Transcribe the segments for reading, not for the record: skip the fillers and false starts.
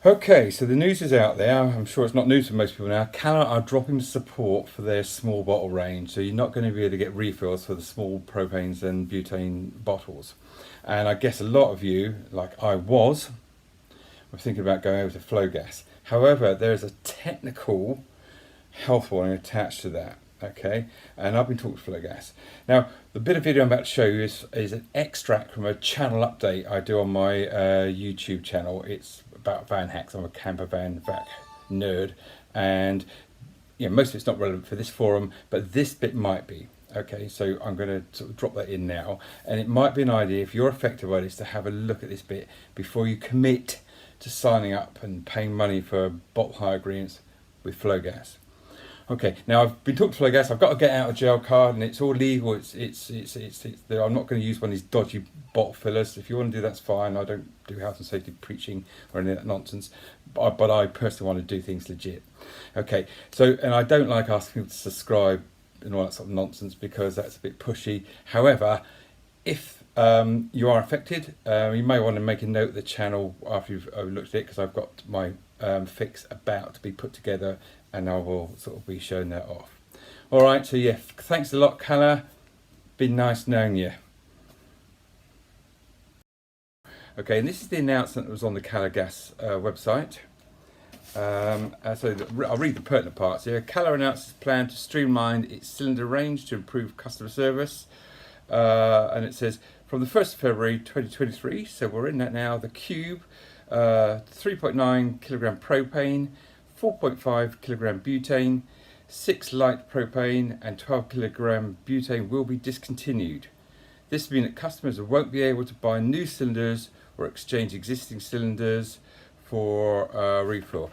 Okay, so the news is out there. I'm sure it's not news for most people now. Calor are dropping the support for their small bottle range, so you're not going to be able to get refills for the small propanes and butane bottles. And I guess a lot of you, like I was, were thinking about going over to Flo Gas. However, there's a technical health warning attached to that. Okay, and I've been talking to Flo Gas. Now, the bit of video I'm about to show you is an extract from a channel update I do on my YouTube channel. It's about van hacks. I'm a camper van vac nerd, and most of it's not relevant for this forum, but this bit might be. Okay, so I'm going to sort of drop that in now, and it might be an idea if you're affected by this to have a look at this bit before you commit to signing up and paying money for bottle hire agreements with Flo Gas. Okay, now I've been talking to Flo Gas. I've got a get out of jail card, and it's all legal. I'm not going to use one of these dodgy bottle fillers. If you want to do that's fine. I don't do health and safety preaching or any of that nonsense, but I personally want to do things legit. Okay, so and I don't like asking people to subscribe and all that sort of nonsense because that's a bit pushy. However, if you are affected, you may want to make a note of the channel after you've looked at it, because I've got my fix about to be put together, and I will sort of be showing that off. All right, so yeah, thanks a lot, Calor. Been nice knowing you. Okay, and this is the announcement that was on the Calor Gas website. So I'll read the pertinent parts here. Calor announces plan to streamline its cylinder range to improve customer service. And it says, from the 1st of February 2023, so we're in that now, the Cube, 3.9 kilogram propane, 4.5 kilogram butane, 6 light propane and 12 kilogram butane will be discontinued. This means that customers won't be able to buy new cylinders or exchange existing cylinders for refill.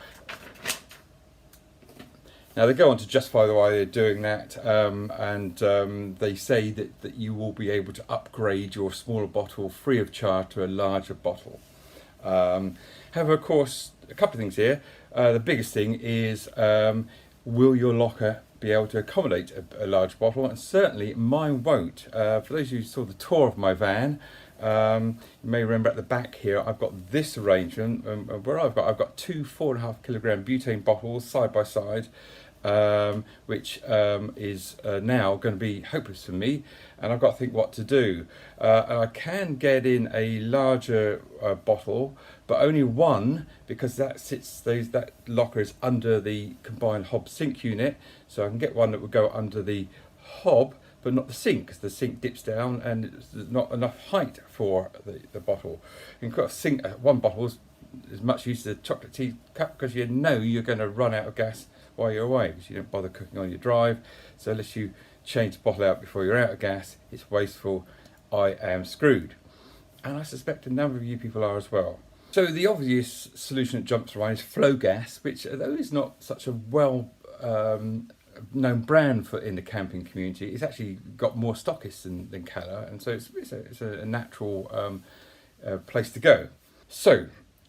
Now they go on to justify why they're doing that, and they say that you will be able to upgrade your smaller bottle free of charge to a larger bottle. However, of course, a couple of things here. The biggest thing is, will your locker be able to accommodate a large bottle? And certainly mine won't. For those of you who saw the tour of my van, you may remember at the back here I've got this arrangement where I've got two 4.5 kilogram butane bottles side by side, which is now going to be hopeless for me, and I've got to think what to do. And I can get in a larger bottle, but only one, because that locker is under the combined hob sink unit, so I can get one that would go under the hob but not the sink, because the sink dips down and there's not enough height for the bottle. And of course, one bottle is as much use as a chocolate teacup, because you know you're going to run out of gas while you're away, because you don't bother cooking on your drive. So unless you change the bottle out before you're out of gas, it's wasteful. I am screwed. And I suspect a number of you people are as well. So the obvious solution that jumps to mind is Flo Gas, which, though is not such a well known brand in the camping community, it's actually got more stockists than Calor, and so it's a natural place to go. So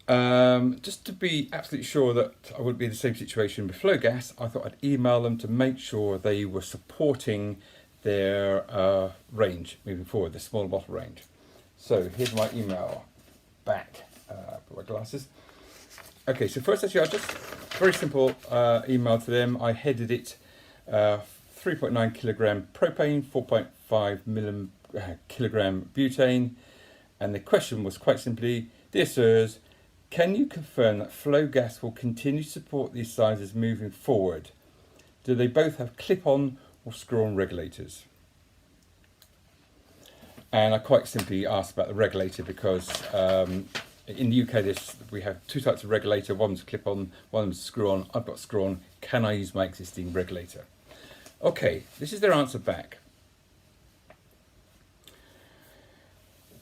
just to be absolutely sure that I wouldn't be in the same situation with Flo Gas, I thought I'd email them to make sure they were supporting their range moving forward, the smaller bottle range. So here's my email back. Put my glasses. Okay, so first actually I just very simple email to them. I headed it 3.9 kilogram propane, 4.5 kilogram butane, and the question was quite simply, dear sirs, can you confirm that Flo Gas will continue to support these sizes moving forward? Do they both have clip-on or screw-on regulators? And I quite simply asked about the regulator because in the UK we have two types of regulator. One's clip-on, one's screw-on. I've got screw-on. Can I use my existing regulator? Okay, this is their answer back.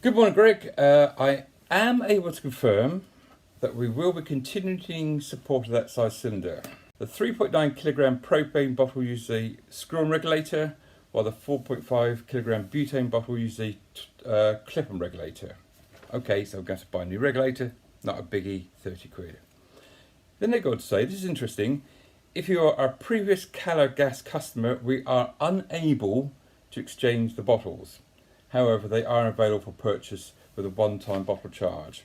Good morning, Greg. I am able to confirm that we will be continuing support of that size cylinder. The 3.9 kilogram propane bottle uses a screw-on regulator, while the 4.5 kilogram butane bottle uses a clip-on regulator. Okay, so I'm going to buy a new regulator, not a biggie, 30 quid. Then they go on to say, this is interesting, if you are a previous Calor Gas customer, we are unable to exchange the bottles. However, they are available for purchase with a one-time bottle charge.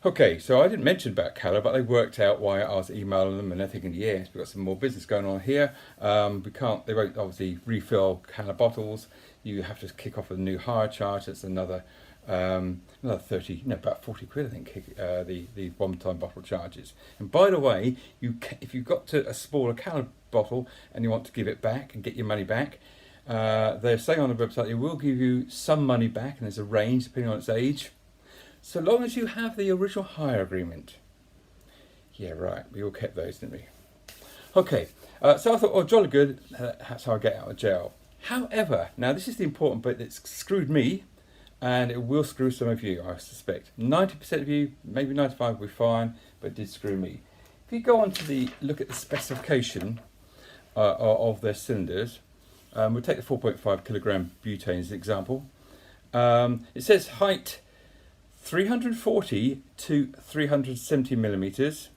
Okay, so I didn't mention about Calor, but they worked out why I was emailing them and they're thinking, yes, we've got some more business going on here. They won't obviously refill Calor bottles. You have to kick off with a new hire charge. That's another 30, no, about 40 quid, I think, the one-time bottle charges. And by the way, if you've got a smaller Calor bottle and you want to give it back and get your money back, they're saying on the website they will give you some money back, and there's a range depending on its age, so long as you have the original hire agreement. Yeah, right, we all kept those, didn't we? Okay, so I thought, oh, jolly good, that's how I get out of jail. However, now this is the important bit that's screwed me, and it will screw some of you, I suspect. 90% of you, maybe 95% will be fine, but it did screw me. If you go on to look at the specification of their cylinders, we'll take the 4.5 kilogram butane as an example. It says height 340 to 370 millimeters,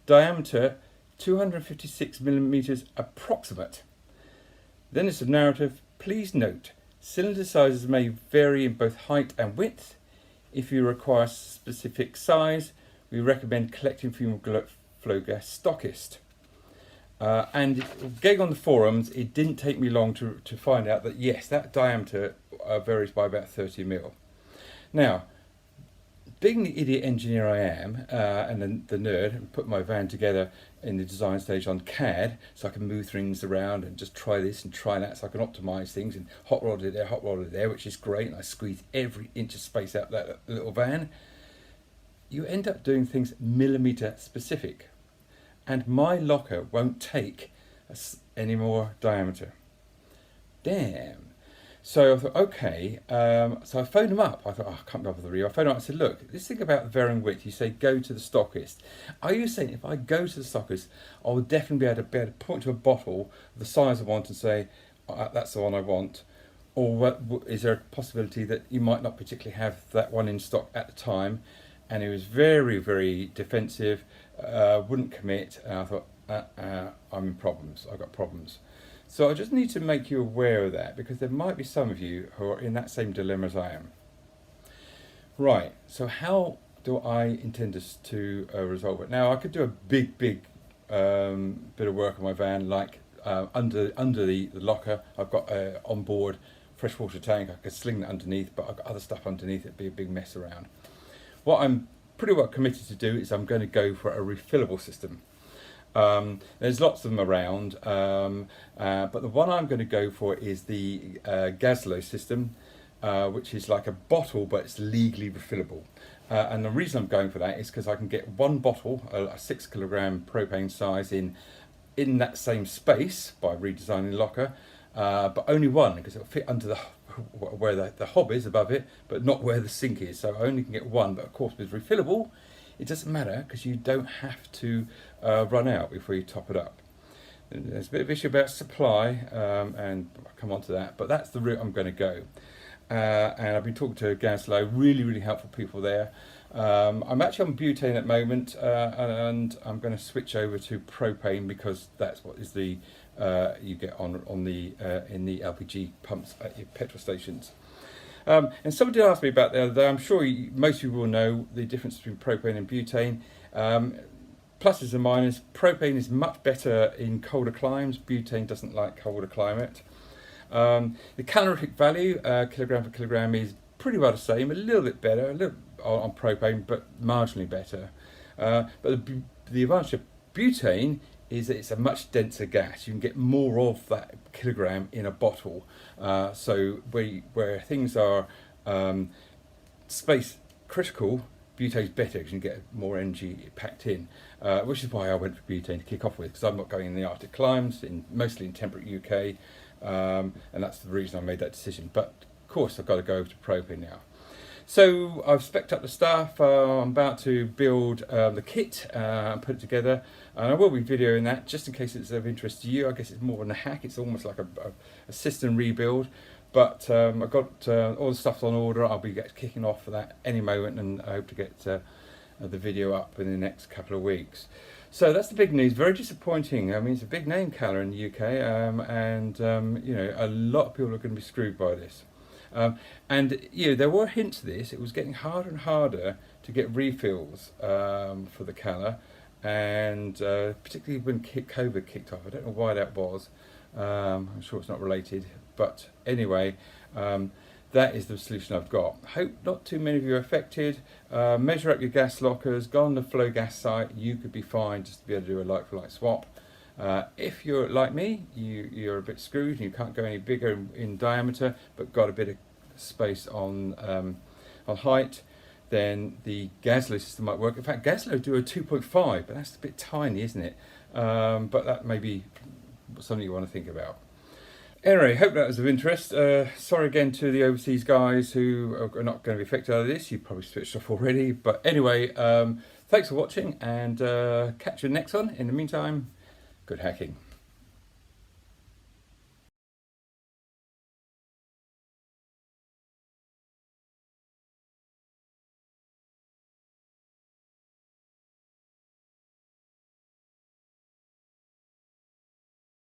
diameter 256 millimeters approximate. Then it's a narrative. Please note, cylinder sizes may vary in both height and width. If you require specific size, we recommend collecting from your Flo Gas stockist. And getting on the forums, it didn't take me long to find out that yes, that diameter varies by about 30 mil. Now, being the idiot engineer I am, and the nerd, and put my van together in the design stage on CAD, so I can move things around and just try this and try that, so I can optimise things, and hot rod it there, which is great, and I squeeze every inch of space out that little van. You end up doing things millimetre specific, and my locker won't take any more diameter. Damn. So I thought, okay, so I phoned them up. I thought, oh, I can't bother the real. I phoned them up and said, look, this thing about varying width, you say go to the stockist. Are you saying if I go to the stockist, I will definitely be able to point to a bottle of the size I want and say, that's the one I want? Or is there a possibility that you might not particularly have that one in stock at the time? And he was very, very defensive, wouldn't commit. And I thought, I'm in problems. I've got problems. So I just need to make you aware of that, because there might be some of you who are in that same dilemma as I am. Right, so how do I intend to resolve it? Now, I could do a big bit of work on my van, like under the locker. I've got an onboard freshwater tank. I could sling that underneath, but I've got other stuff underneath. It'd be a big mess around. What I'm pretty well committed to do is I'm going to go for a refillable system. There's lots of them around, but the one I'm going to go for is the Gaslo system, which is like a bottle, but it's legally refillable. And the reason I'm going for that is because I can get one bottle, a 6 kilogram propane size, in that same space by redesigning the locker, but only one, because it'll fit under where the hob is above it, but not where the sink is. So I only can get one, but of course with refillable, it doesn't matter, because you don't have to run out before you top it up. There's a bit of issue about supply, and I'll come on to that, but that's the route I'm going to go. And I've been talking to Gaslow, really, really helpful people there. I'm actually on butane at the moment, and I'm going to switch over to propane, because that's what is the you get on the in the LPG pumps at your petrol stations. And somebody asked me about the other day. I'm sure most of you will know the difference between propane and butane. Pluses and minuses. Propane is much better in colder climes. Butane doesn't like colder climate. The calorific value, kilogram for kilogram, is pretty well the same. A little bit better, a little on propane, but marginally better. But the advantage of butane is that it's a much denser gas. You can get more of that kilogram in a bottle. So where things are space critical, butane's better because you can get more energy packed in, which is why I went for butane to kick off with, because I'm not going in the Arctic climes, mostly in temperate UK, and that's the reason I made that decision. But of course I've got to go over to propane now. So I've spec'd up the stuff. I'm about to build the kit and put it together, and I will be videoing that just in case it's of interest to you. I guess it's more than a hack. It's almost like a system rebuild, but I've got all the stuff on order. I'll be kicking off for that any moment, and I hope to get the video up in the next couple of weeks. So that's the big news. Very disappointing. I mean, it's a big name, Calor, in the UK, and you know, a lot of people are going to be screwed by this. And you know, there were hints of this. It was getting harder and harder to get refills for the Calor, and particularly when COVID kicked off. I don't know why that was. I'm sure it's not related, but anyway, that is the solution I've got. Hope not too many of you are affected. Measure up your gas lockers, go on the Flo Gas site. You could be fine just to be able to do a like-for-like swap. If you're like me, you're a bit screwed and you can't go any bigger in diameter, but got a bit of space on height, then the Gaslow system might work. In fact, Gaslow do a 2.5, but that's a bit tiny, isn't it? But that may be something you want to think about. Anyway, hope that was of interest. Sorry again to the overseas guys who are not going to be affected by this. You've probably switched off already. But anyway, thanks for watching, and catch you next one. In the meantime, good hacking.